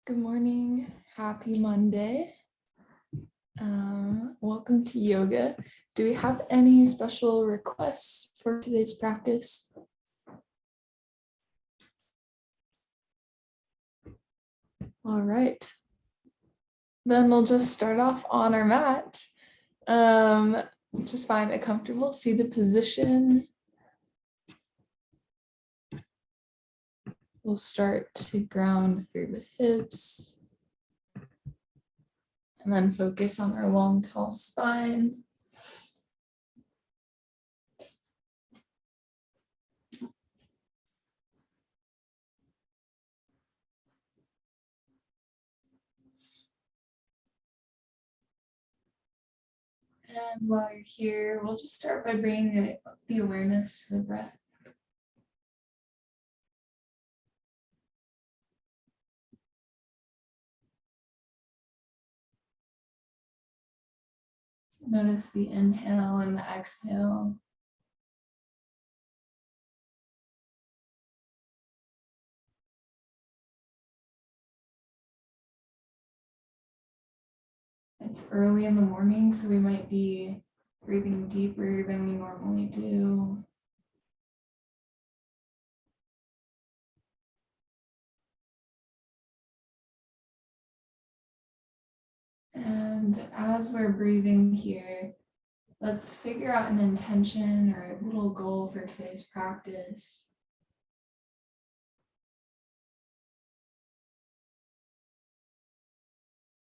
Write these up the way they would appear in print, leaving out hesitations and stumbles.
Good morning. Happy Monday. Welcome to yoga. Do we have any special requests for today's practice? All right. Then we'll just start off on our mat. Just find it comfortable. See the position. We'll start to ground through the hips. And then focus on our long, tall spine. And while you're here, we'll just start by bringing the awareness to the breath. Notice the inhale and the exhale. It's early in the morning, so we might be breathing deeper than we normally do. And as we're breathing here, let's figure out an intention or a little goal for today's practice.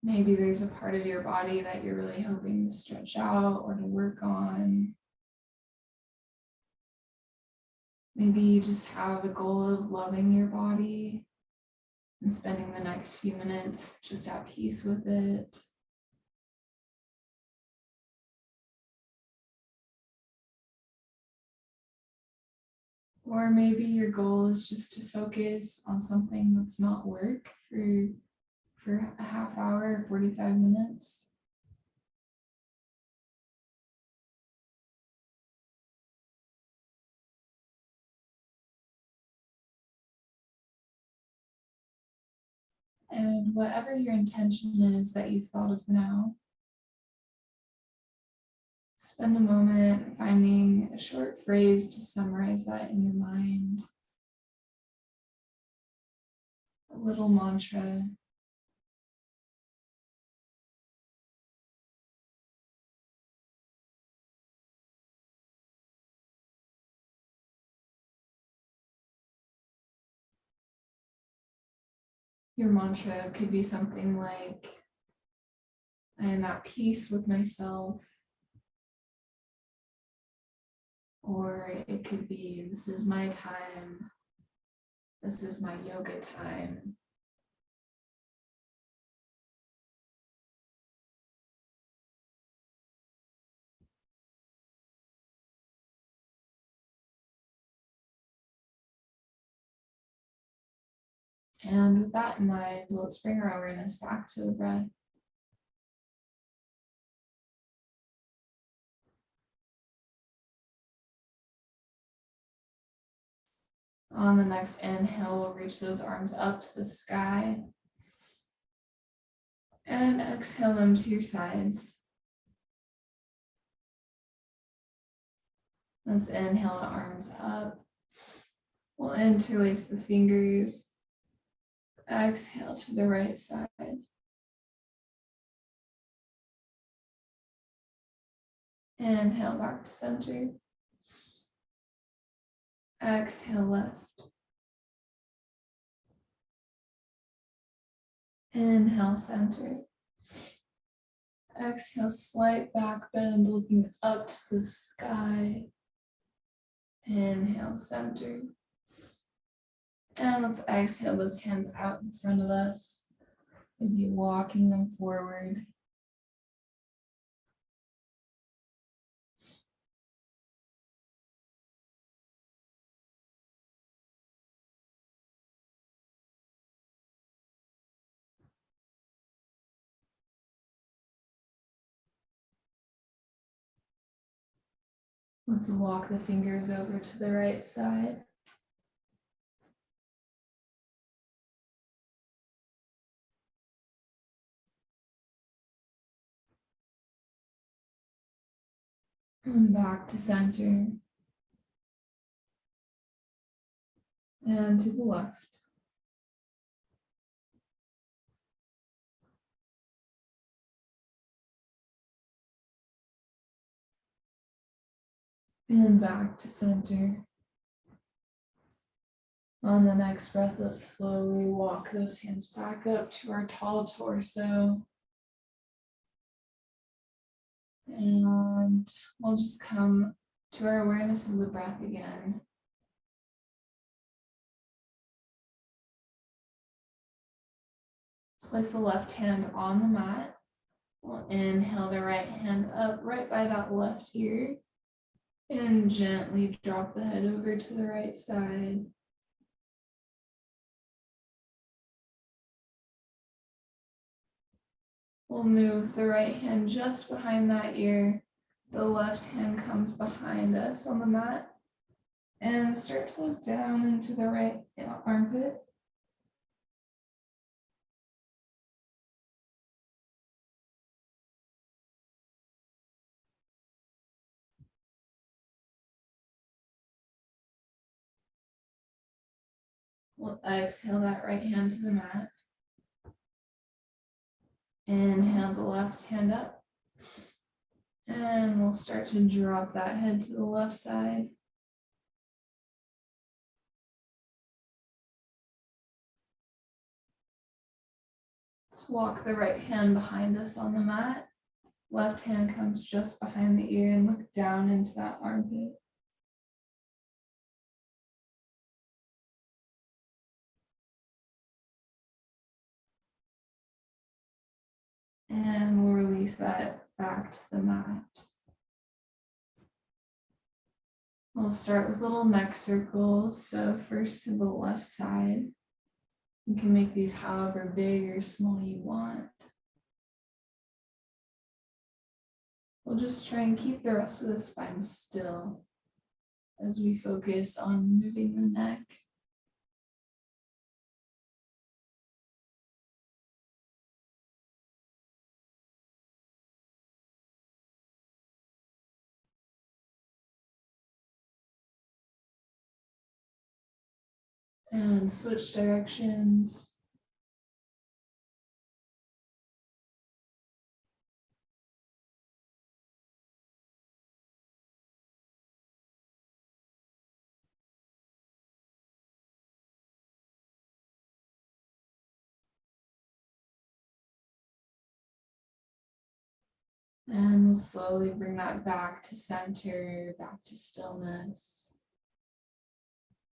Maybe there's a part of your body that you're really hoping to stretch out or to work on. Maybe you just have a goal of loving your body and spending the next few minutes just at peace with it. Or maybe your goal is just to focus on something that's not work for a half hour, 45 minutes. And whatever your intention is that you've thought of now, spend a moment finding a short phrase to summarize that in your mind. A little mantra. Your mantra could be something like, I am at peace with myself. Or it could be, this is my time. This is my yoga time. And with that in mind, let's bring our awareness back to the breath. On the next inhale, we'll reach those arms up to the sky. And exhale them to your sides. Let's inhale, arms up. We'll interlace the fingers. Exhale to the right side. Inhale back to center. Exhale left. Inhale center. Exhale slight back bend, looking up to the sky. Inhale center. And let's exhale those hands out in front of us. Maybe walking them forward. Let's walk the fingers over to the right side. And back to center. And to the left. And back to center. On the next breath, let's slowly walk those hands back up to our tall torso. And we'll just come to our awareness of the breath again. Let's place the left hand on the mat. We'll inhale the right hand up right by that left ear. And gently drop the head over to the right side. We'll move the right hand just behind that ear. The left hand comes behind us on the mat. And start to look down into the right armpit. We'll exhale that right hand to the mat. Inhale the left hand up. And we'll start to drop that head to the left side. Let's walk the right hand behind us on the mat. Left hand comes just behind the ear and look down into that armpit. And we'll release that back to the mat. We'll start with little neck circles. So first to the left side. You can make these however big or small you want. We'll just try and keep the rest of the spine still as we focus on moving the neck. And switch directions. And we'll slowly bring that back to center, back to stillness.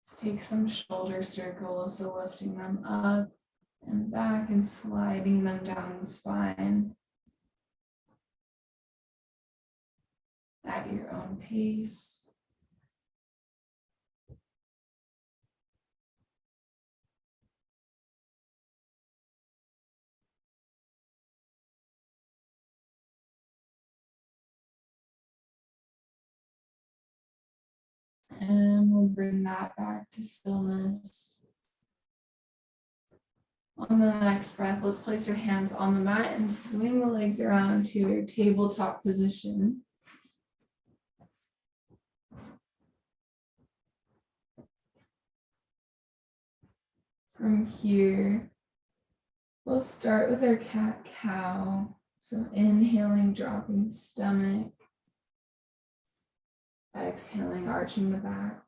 Let's take some shoulder circles, so lifting them up and back and sliding them down the spine at your own pace. And we'll bring that back to stillness. On the next breath, let's place your hands on the mat and swing the legs around to your tabletop position. From here, we'll start with our cat-cow. So inhaling, dropping the stomach. Exhaling, arching the back.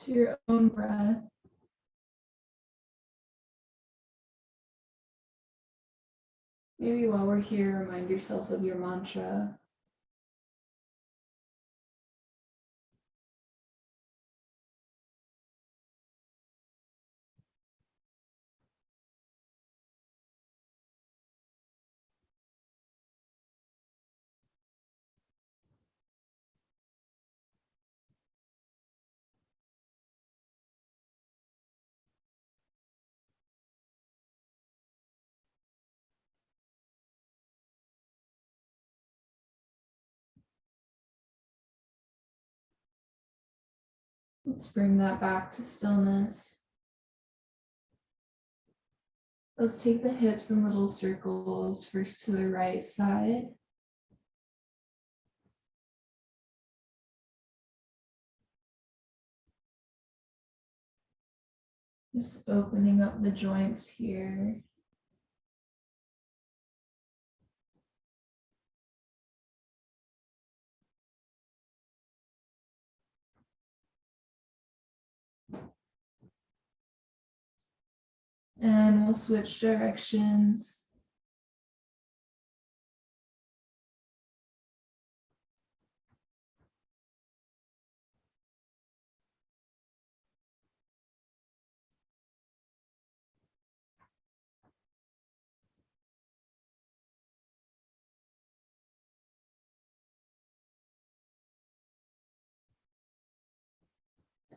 To your own breath. Maybe while we're here, remind yourself of your mantra. Let's bring that back to stillness. Let's take the hips in little circles, first to the right side. Just opening up the joints here. And we'll switch directions.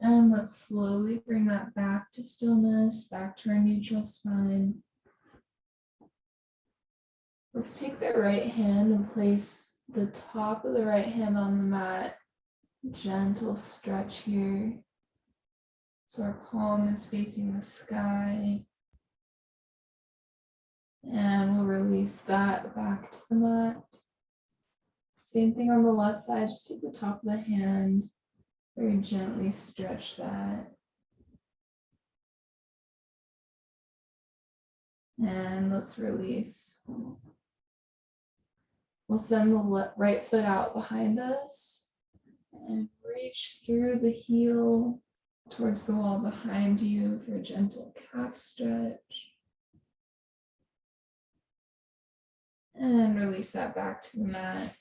And let's slowly bring that back to stillness, back to our neutral spine. Let's take the right hand and place the top of the right hand on the mat. Gentle stretch here. So our palm is facing the sky. And we'll release that back to the mat. Same thing on the left side, just take the top of the hand, very gently stretch that. And let's release. We'll send the right foot out behind us and reach through the heel towards the wall behind you for a gentle calf stretch. And release that back to the mat.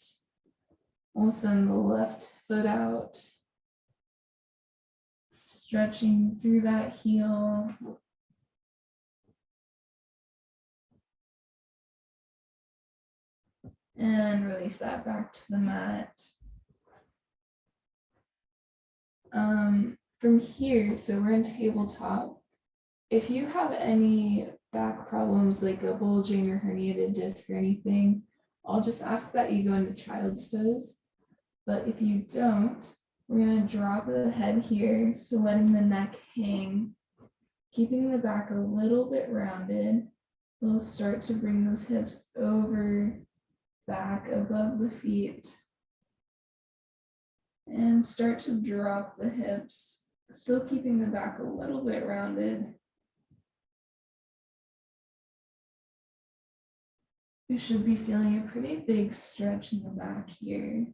We'll send the left foot out, stretching through that heel. And release that back to the mat. From here, so we're in tabletop. If you have any back problems like a bulging or herniated disc or anything, I'll just ask that you go into child's pose. But if you don't, we're going to drop the head here, so letting the neck hang, keeping the back a little bit rounded. We'll start to bring those hips over, back above the feet, and start to drop the hips, still keeping the back a little bit rounded. You should be feeling a pretty big stretch in the back here.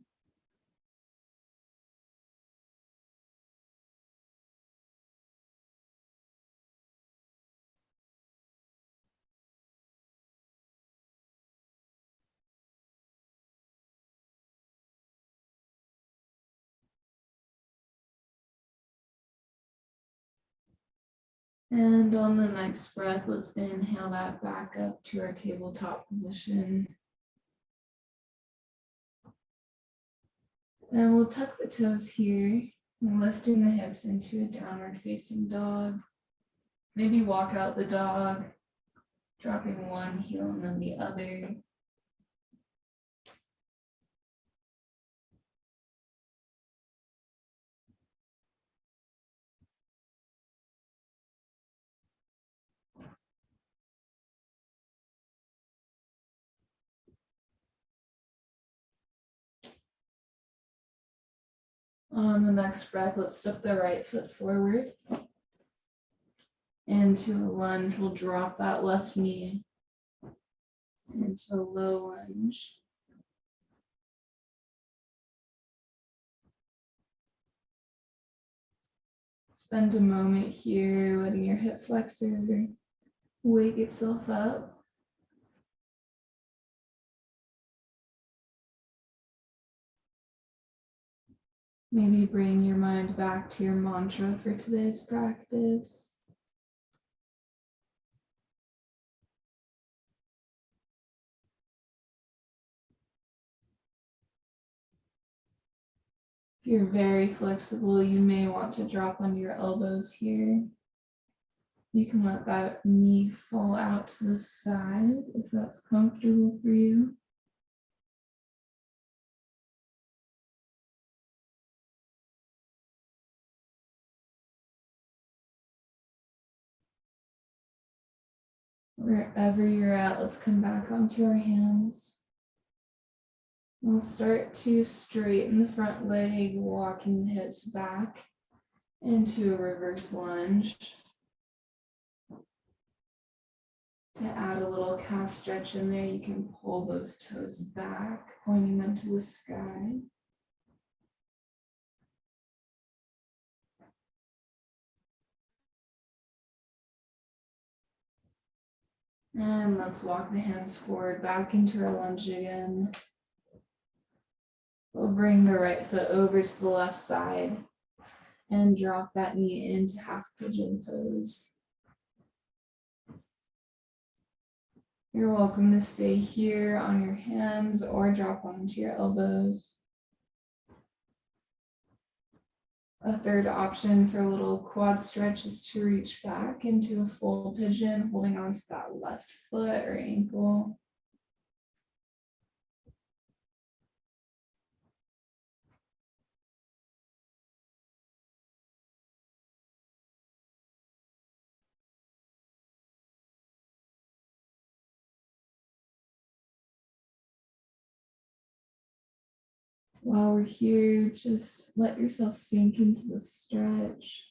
And on the next breath, let's inhale that back up to our tabletop position. And we'll tuck the toes here, lifting the hips into a downward facing dog. Maybe walk out the dog, dropping one heel and then the other. On the next breath, let's step the right foot forward. Into a lunge, we'll drop that left knee into a low lunge. Spend a moment here, letting your hip flexor wake itself up. Maybe bring your mind back to your mantra for today's practice. If you're very flexible, you may want to drop onto your elbows here. You can let that knee fall out to the side if that's comfortable for you. Wherever you're at, let's come back onto our hands. We'll start to straighten the front leg, walking the hips back into a reverse lunge. To add a little calf stretch in there, you can pull those toes back, pointing them to the sky. And let's walk the hands forward back into our lunge again. We'll bring the right foot over to the left side and drop that knee into half pigeon pose. You're welcome to stay here on your hands or drop onto your elbows. A third option for a little quad stretch is to reach back into a full pigeon, holding onto that left foot or ankle. While we're here, just let yourself sink into the stretch.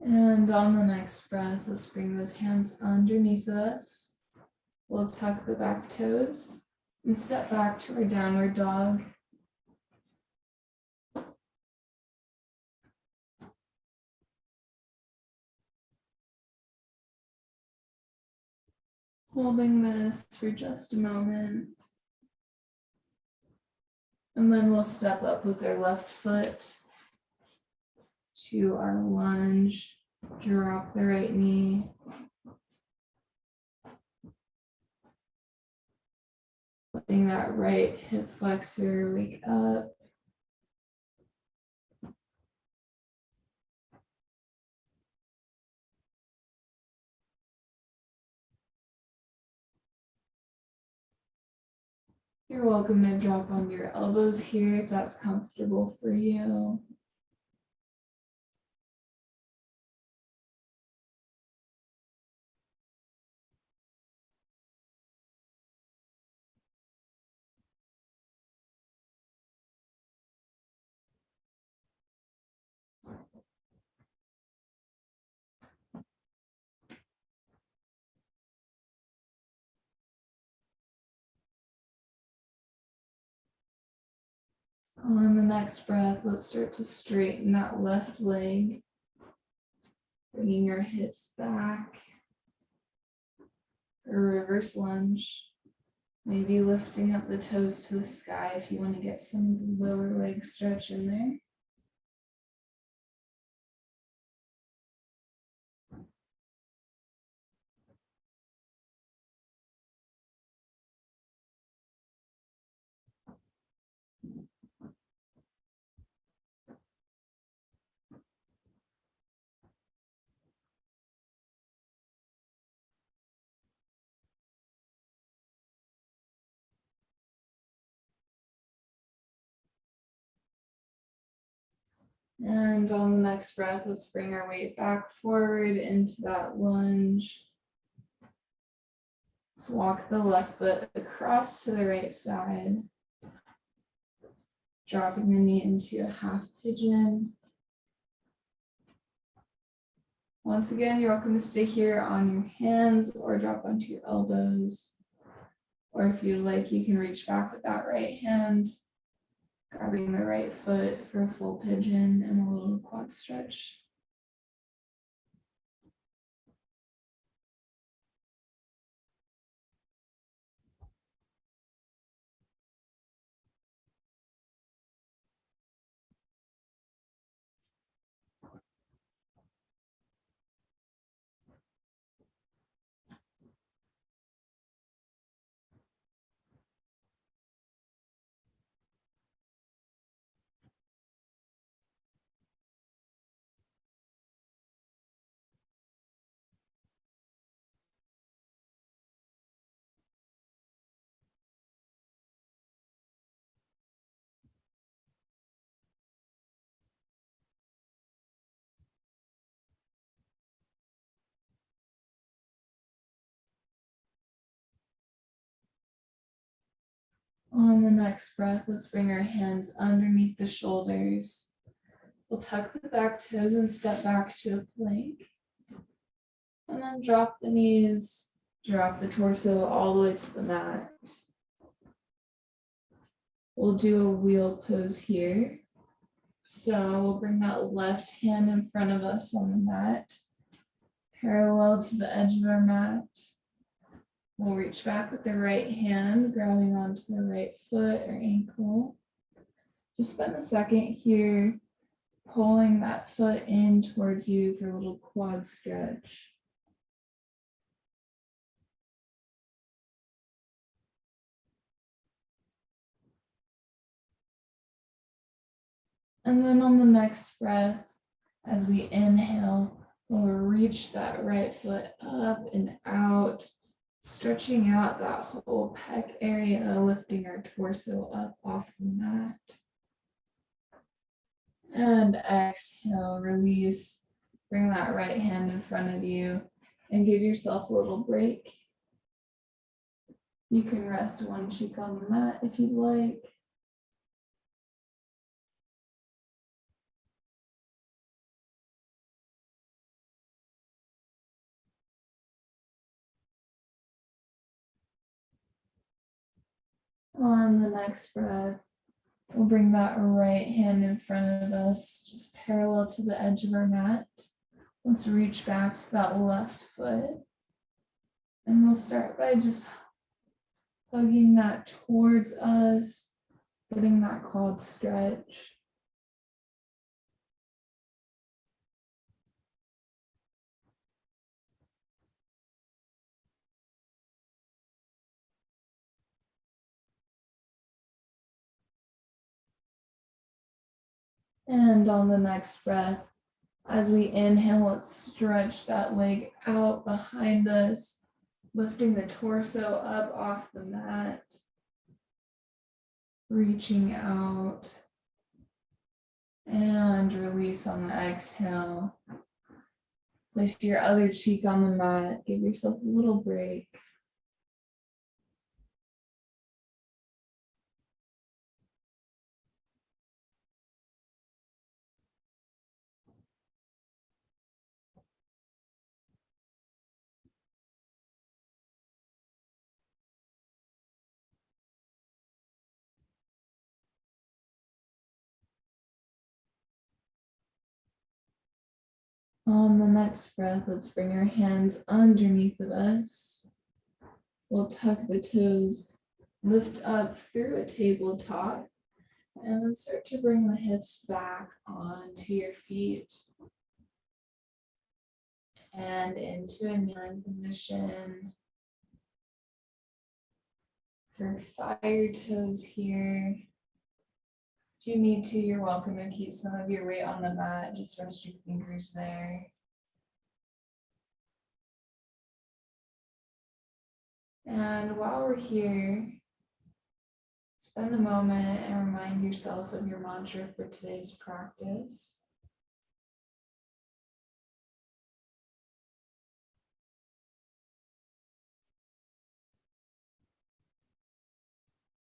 And on the next breath, let's bring those hands underneath us. We'll tuck the back toes and step back to our downward dog. Holding this for just a moment. And then we'll step up with our left foot to our lunge, drop the right knee. Letting that right hip flexor wake up. You're welcome to drop on your elbows here if that's comfortable for you. On the next breath, let's start to straighten that left leg, bringing your hips back. A reverse lunge, maybe lifting up the toes to the sky if you want to get some lower leg stretch in there. And on the next breath, let's bring our weight back forward into that lunge. Let's walk the left foot across to the right side, dropping the knee into a half pigeon. Once again, you're welcome to stay here on your hands or drop onto your elbows. Or if you'd like, you can reach back with that right hand, grabbing the right foot for a full pigeon and a little quad stretch. On the next breath, let's bring our hands underneath the shoulders. We'll tuck the back toes and step back to a plank. And then drop the knees, drop the torso all the way to the mat. We'll do a wheel pose here. So we'll bring that left hand in front of us on the mat, parallel to the edge of our mat. We'll reach back with the right hand, grabbing onto the right foot or ankle. Just spend a second here, pulling that foot in towards you for a little quad stretch. And then on the next breath, as we inhale, we'll reach that right foot up and out, stretching out that whole pec area, lifting our torso up off the mat. And exhale, release, bring that right hand in front of you and give yourself a little break. You can rest one cheek on the mat if you'd like. On the next breath, we'll bring that right hand in front of us, just parallel to the edge of our mat. Let's reach back to that left foot. And we'll start by just hugging that towards us, getting that quad stretch. And on the next breath, as we inhale, let's stretch that leg out behind us, lifting the torso up off the mat, reaching out, and release on the exhale. Place your other cheek on the mat, give yourself a little break. On the next breath, let's bring our hands underneath of us. We'll tuck the toes, lift up through a tabletop, and then start to bring the hips back onto your feet and into a kneeling position. For fire toes here. If you need to, you're welcome to keep some of your weight on the mat. Just rest your fingers there. And while we're here, spend a moment and remind yourself of your mantra for today's practice.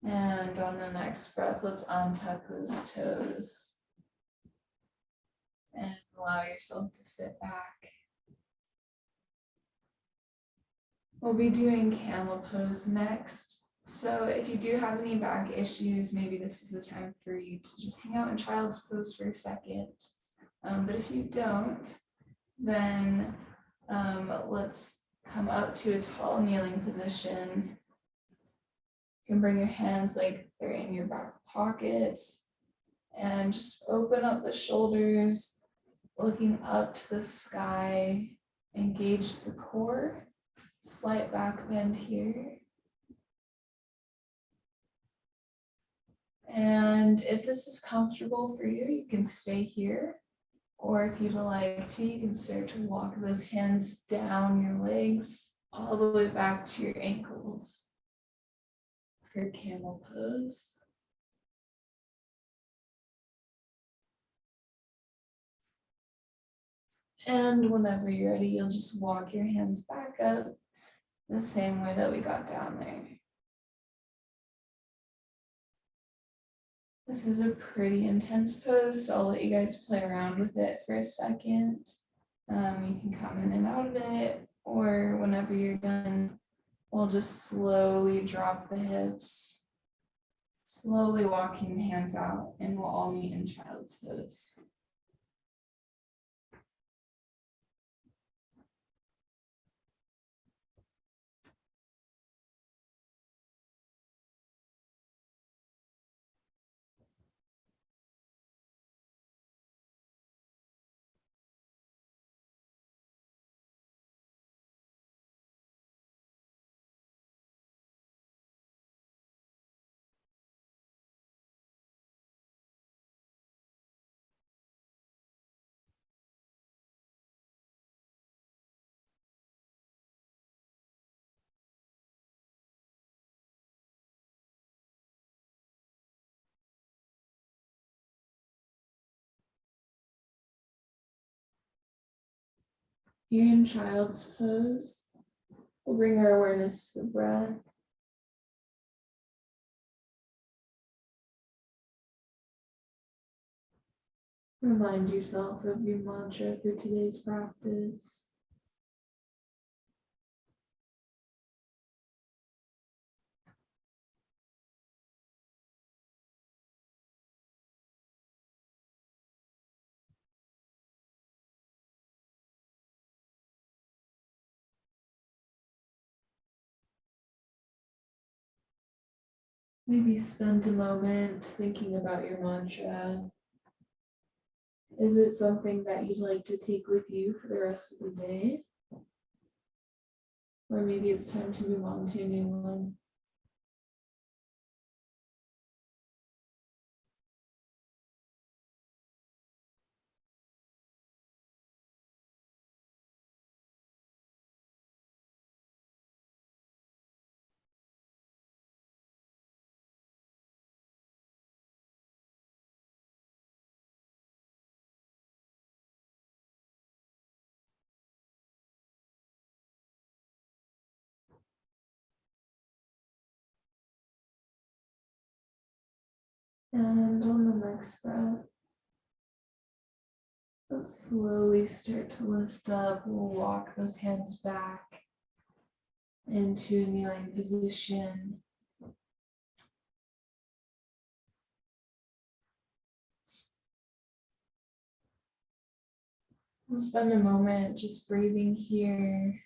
And on the next breath, let's untuck those toes and allow yourself to sit back. We'll be doing camel pose next. So if you do have any back issues, maybe this is the time for you to just hang out in child's pose for a second. But if you don't, then let's come up to a tall kneeling position. You can bring your hands like they're in your back pockets and just open up the shoulders, looking up to the sky, engage the core, slight back bend here. And if this is comfortable for you, you can stay here. Or if you'd like to, you can start to walk those hands down your legs all the way back to your ankles for camel pose. And whenever you're ready, you'll just walk your hands back up the same way that we got down there. This is a pretty intense pose, so I'll let you guys play around with it for a second. You can come in and out of it, or whenever you're done, we'll just slowly drop the hips, slowly walking the hands out, and we'll all meet in child's pose. Here in child's pose, we'll bring our awareness to the breath. Remind yourself of your mantra for today's practice. Maybe spend a moment thinking about your mantra. Is it something that you'd like to take with you for the rest of the day? Or maybe it's time to move on to a new one. And on the next breath, let's slowly start to lift up. We'll walk those hands back into a kneeling position. We'll spend a moment just breathing here.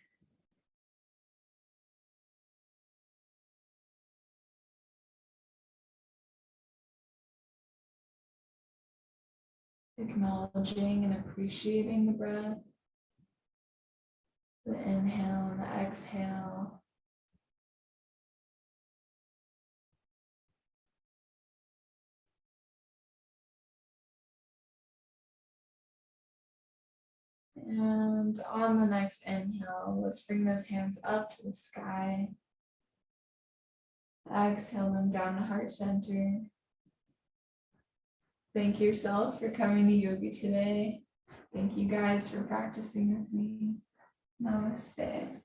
Acknowledging and appreciating the breath, the inhale and the exhale. And on the next inhale, let's bring those hands up to the sky. Exhale them down to heart center. Thank yourself for coming to yoga today. Thank you guys for practicing with me. Namaste.